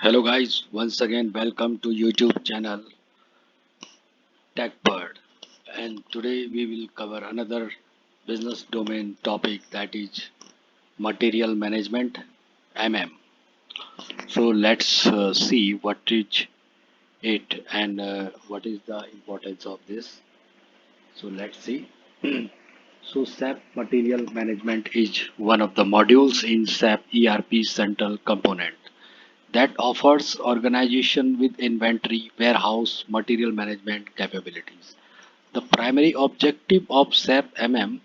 Hello guys, once again welcome to YouTube channel TechBird, and today we will cover another business domain topic, that is material management MM. So let's see what is it and what is the importance of this. So let's see. So SAP material management is one of the modules in SAP ERP central component that offers organization with inventory, warehouse, material management capabilities. The primary objective of SAP MM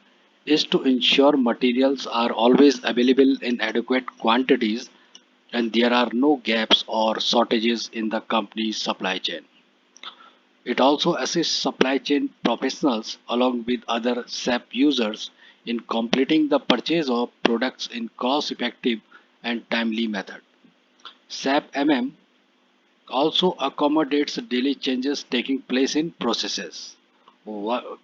is to ensure materials are always available in adequate quantities and there are no gaps or shortages in the company's supply chain. It also assists supply chain professionals along with other SAP users in completing the purchase of products in cost-effective and timely method. SAP MM also accommodates daily changes taking place in processes.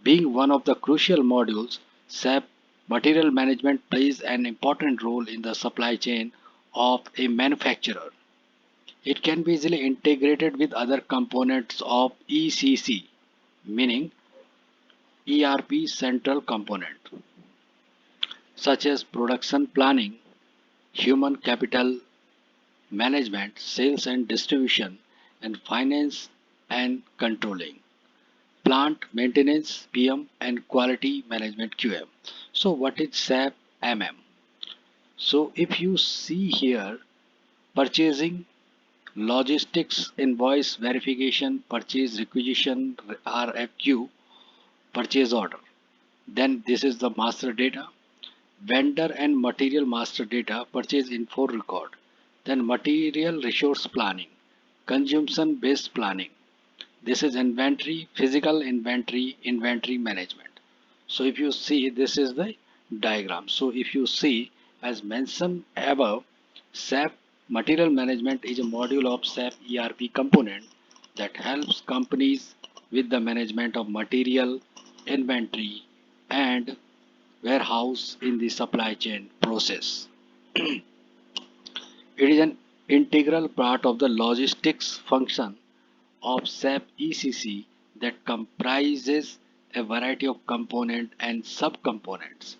Being one of the crucial modules, SAP material management plays an important role in the supply chain of a manufacturer. It can be easily integrated with other components of ECC, meaning ERP central component, such as production planning, human capital management, sales and distribution, and finance and controlling, plant maintenance PM, and quality management QM. So, what is SAP MM? So, if you see here, purchasing, logistics, invoice verification, purchase requisition, RFQ, purchase order. Then this is the master data, vendor and material master data, purchase info record. Then material resource planning, consumption based planning. This is inventory, physical inventory, inventory management. So if you see, this is the diagram. So if you see, as mentioned above, SAP material management is a module of SAP ERP component that helps companies with the management of material, inventory, and warehouse in the supply chain process. It is an integral part of the logistics function of SAP ECC that comprises a variety of components and subcomponents.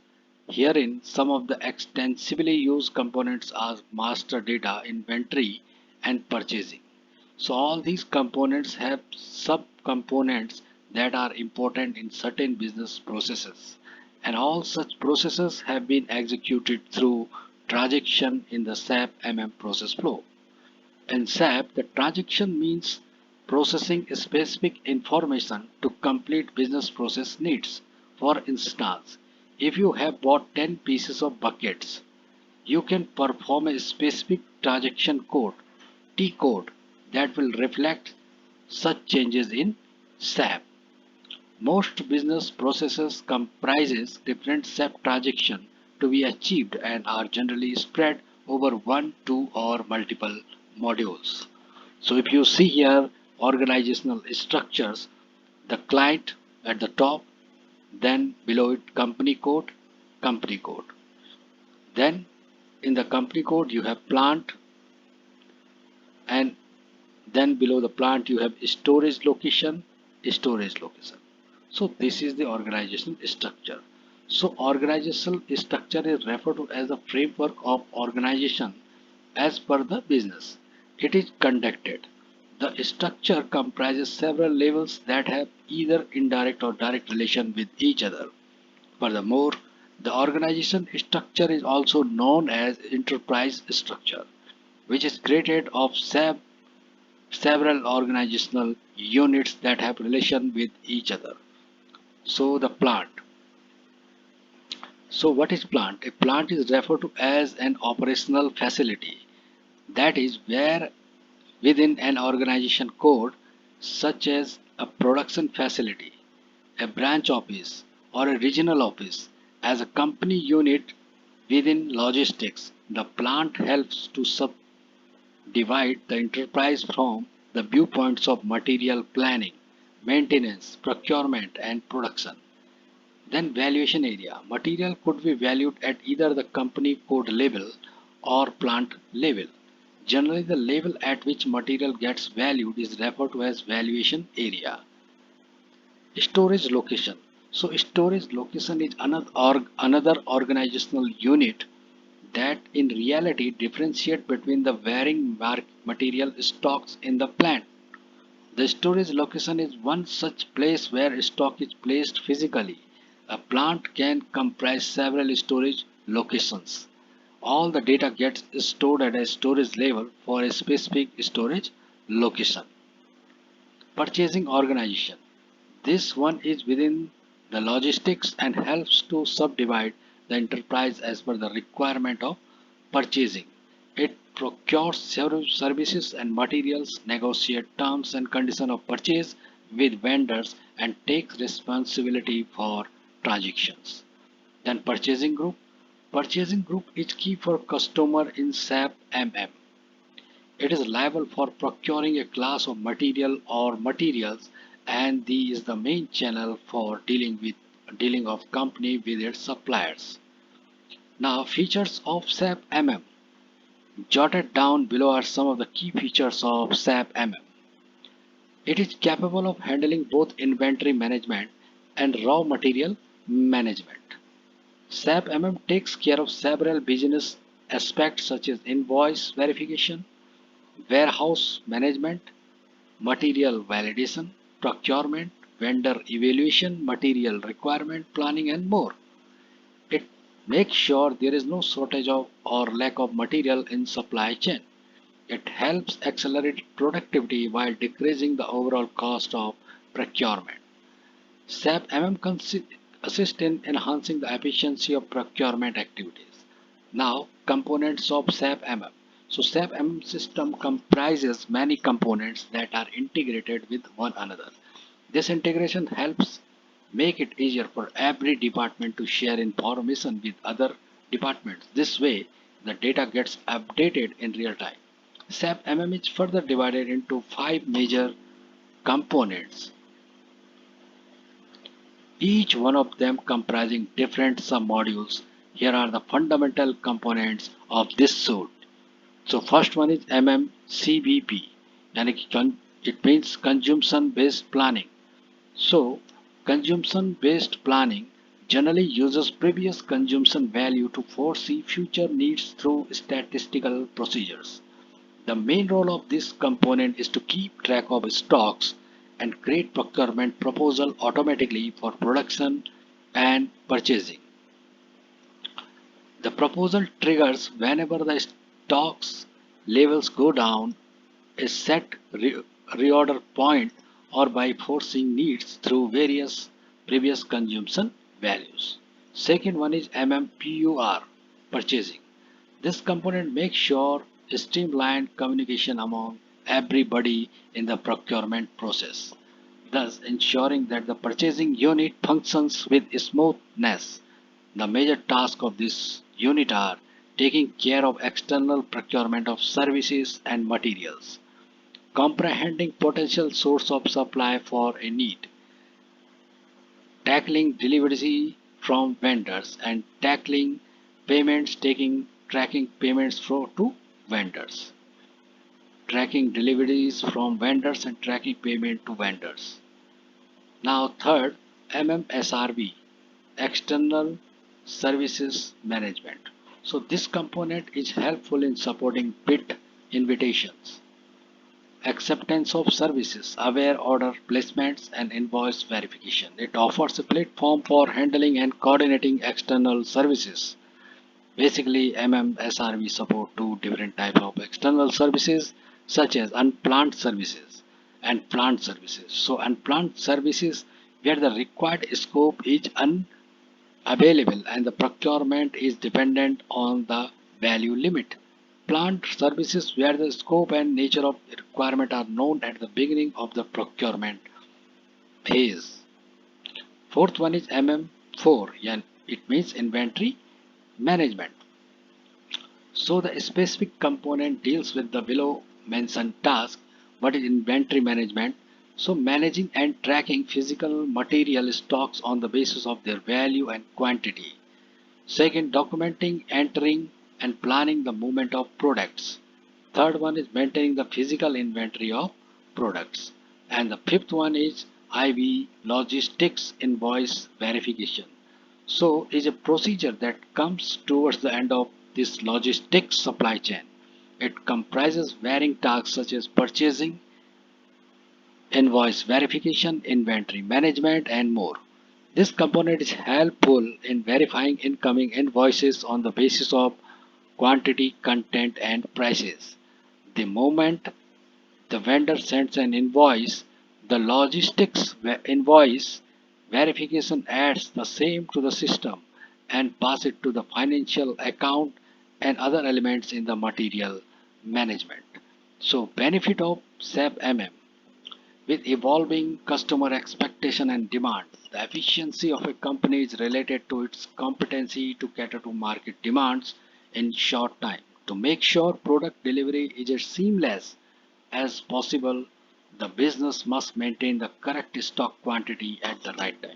Herein, some of the extensively used components are master data, inventory, and purchasing. So, all these components have subcomponents that are important in certain business processes, and all such processes have been executed through transaction in the SAP MM process flow. In SAP, the transaction means processing specific information to complete business process needs. For instance, if you have bought 10 pieces of buckets, you can perform a specific transaction code, T code, that will reflect such changes in SAP. Most business processes comprises different SAP transactions to be achieved and are generally spread over one, two, or multiple modules. So if you see here organizational structures, the client at the top, then below it company code. Then in the company code you have plant, and then below the plant you have storage location. So this is the organizational structure. So organizational structure is referred to as the framework of organization as per the business it is conducted. The structure comprises several levels that have either indirect or direct relation with each other. Furthermore, the organization structure is also known as enterprise structure, which is created of several organizational units that have relation with each other. So the plant. So what is plant? A plant is referred to as an operational facility, that is where within an organization code, such as a production facility, a branch office, or a regional office, as a company unit within logistics, the plant helps to subdivide the enterprise from the viewpoints of material planning, maintenance, procurement, and production. Then valuation area. Material could be valued at either the company code level or plant level. Generally, the level at which material gets valued is referred to as valuation area. Storage location. So, storage location is another organizational unit that in reality differentiate between the varying material stocks in the plant. The storage location is one such place where stock is placed physically. A plant can comprise several storage locations. All the data gets stored at a storage level for a specific storage location. Purchasing organization. This one is within the logistics and helps to subdivide the enterprise as per the requirement of purchasing. It procures services and materials, negotiates terms and conditions of purchase with vendors, and takes responsibility for transactions. Then purchasing group. Purchasing group is key for customer in SAP MM. It is liable for procuring a class of material or materials, and the is the main channel for dealing of company with its suppliers. Now features of SAP MM. Jotted down below are some of the key features of SAP MM. It is capable of handling both inventory management and raw material management. SAP MM takes care of several business aspects such as invoice verification, warehouse management, material validation, procurement, vendor evaluation, material requirement planning, and more. It makes sure there is no shortage of or lack of material in supply chain. It helps accelerate productivity while decreasing the overall cost of procurement. SAP MM assists in enhancing the efficiency of procurement activities. Now, components of SAP MM. So, SAP MM system comprises many components that are integrated with one another. This integration helps make it easier for every department to share information with other departments. This way, the data gets updated in real time. SAP MM is further divided into five major components, each one of them comprising different sub-modules. Here are the fundamental components of this suite. So first one is MMCBP, and it means consumption based planning. So consumption based planning generally uses previous consumption value to foresee future needs through statistical procedures. The main role of this component is to keep track of stocks and create procurement proposal automatically for production and purchasing. The proposal triggers whenever the stocks levels go down a set reorder point or by forcing needs through various previous consumption values. Second one is MMPUR, purchasing. This component makes sure streamlined communication among everybody in the procurement process, thus ensuring that the purchasing unit functions with smoothness. The major tasks of this unit are taking care of external procurement of services and materials, comprehending potential source of supply for a need, tackling delivery from vendors, and tackling payments, tracking payments to vendors, tracking deliveries from vendors and tracking payment to vendors. Now third, MMSRV, external services management. So this component is helpful in supporting bid invitations, acceptance of services, aware order placements, and invoice verification. It offers a platform for handling and coordinating external services. Basically, MMSRV support two different types of external services such as unplanned services and planned services. So unplanned services where the required scope is unavailable and the procurement is dependent on the value limit. Planned services where the scope and nature of requirement are known at the beginning of the procurement phase. Fourth one is MM4, and it means inventory management. So the specific component deals with the below mentioned task. What is inventory management? So managing and tracking physical material stocks on the basis of their value and quantity. Second, documenting, entering and planning the movement of products. Third one is maintaining the physical inventory of products. And the fifth one is IV logistics invoice verification. So is a procedure that comes towards the end of this logistics supply chain. It comprises varying tasks such as purchasing, invoice verification, inventory management, and more. This component is helpful in verifying incoming invoices on the basis of quantity, content, and prices. The moment the vendor sends an invoice, the invoice verification adds the same to the system and pass it to the financial account and other elements in the material management. So benefit of SAP MM. With evolving customer expectation and demand, the efficiency of a company is related to its competency to cater to market demands in short time. To make sure product delivery is as seamless as possible, the business must maintain the correct stock quantity at the right time.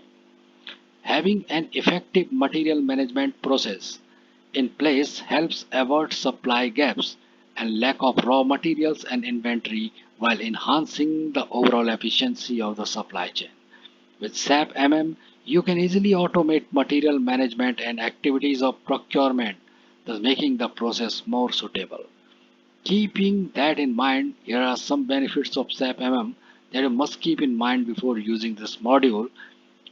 Having an effective material management process in place helps avoid supply gaps and lack of raw materials and inventory while enhancing the overall efficiency of the supply chain. With SAP MM, you can easily automate material management and activities of procurement, thus making the process more suitable. Keeping that in mind, here are some benefits of SAP MM that you must keep in mind before using this module.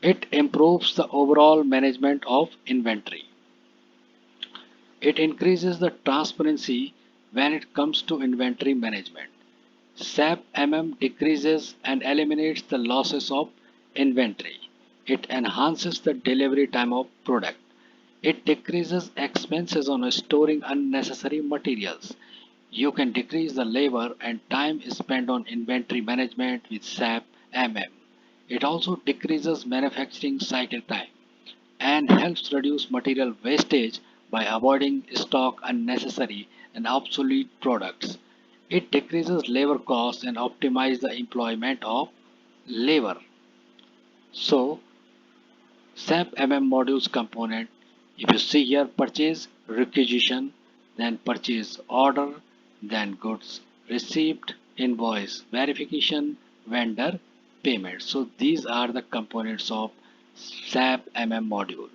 It improves the overall management of inventory. It increases the transparency when it comes to inventory management. SAP MM decreases and eliminates the losses of inventory. It enhances the delivery time of product. It decreases expenses on storing unnecessary materials. You can decrease the labor and time spent on inventory management with SAP MM. It also decreases manufacturing cycle time and helps reduce material wastage by avoiding stock unnecessary and obsolete products. It decreases labor costs and optimizes the employment of labor. So, SAP MM modules component, if you see here purchase requisition, then purchase order, then goods received, invoice verification, vendor payment. So these are the components of SAP MM module.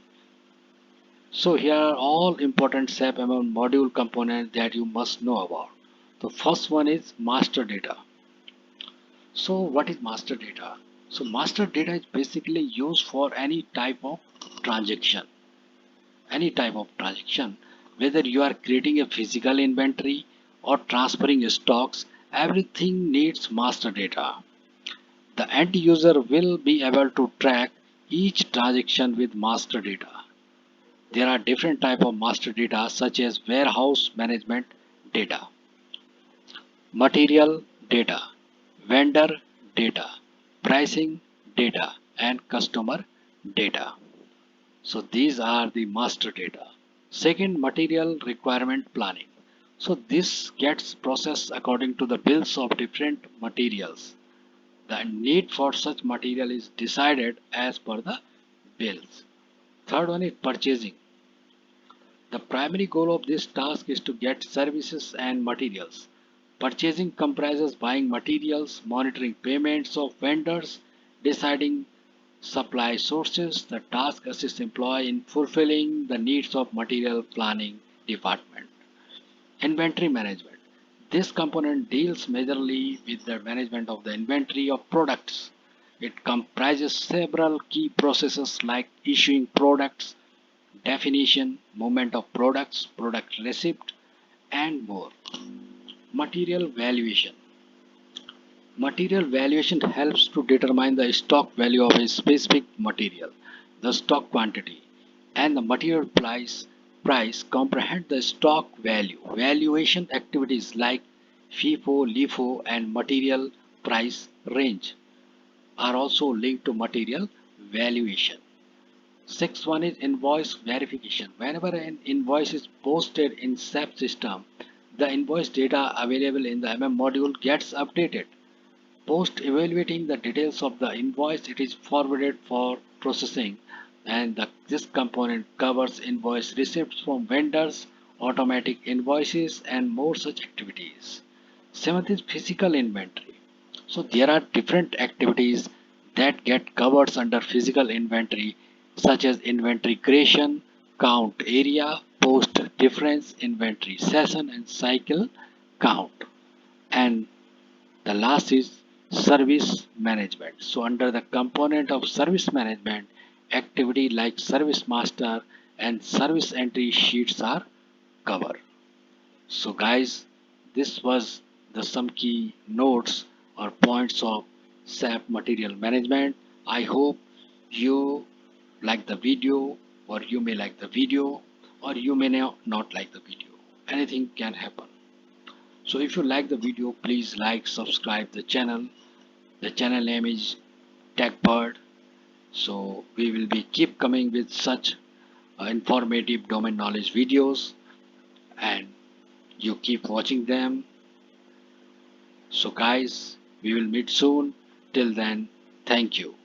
So here are all important SAP MM module components that you must know about. The first one is master data. So what is master data? So master data is basically used for any type of transaction. Any type of transaction, whether you are creating a physical inventory or transferring stocks, everything needs master data. The end user will be able to track each transaction with master data. There are different type of master data such as warehouse management data, material data, vendor data, pricing data, and customer data. So these are the master data. Second, material requirement planning. So this gets processed according to the bills of different materials. The need for such material is decided as per the bills. Third one is purchasing. The primary goal of this task is to get services and materials. Purchasing comprises buying materials, monitoring payments of vendors, deciding supply sources. The task assists employee in fulfilling the needs of material planning department. Inventory management. This component deals majorly with the management of the inventory of products. It comprises several key processes like issuing products, definition, movement of products, product receipt, and more. Material valuation. Material valuation helps to determine the stock value of a specific material, the stock quantity, and the material price comprehend the stock value. Valuation activities like FIFO, LIFO, and material price range are also linked to material valuation. Sixth one is invoice verification. Whenever an invoice is posted in SAP system, the invoice data available in the MM module gets updated. Post evaluating the details of the invoice, it is forwarded for processing, and this component covers invoice receipts from vendors, automatic invoices, and more such activities. Seventh is physical inventory. So there are different activities that get covered under physical inventory, such as inventory creation, count area, post difference, inventory session, and cycle count. And the last is service management. So under the component of service management, activity like service master and service entry sheets are covered. So guys, this was the some key notes or points of SAP material management. I hope you like the video, or you may like the video, or you may not like the video. Anything can happen. So if you like the video, please like, subscribe the channel. The channel name is TechBird. So we will be keep coming with such informative domain knowledge videos, and you keep watching them. So guys, we will meet soon. Till then, thank you.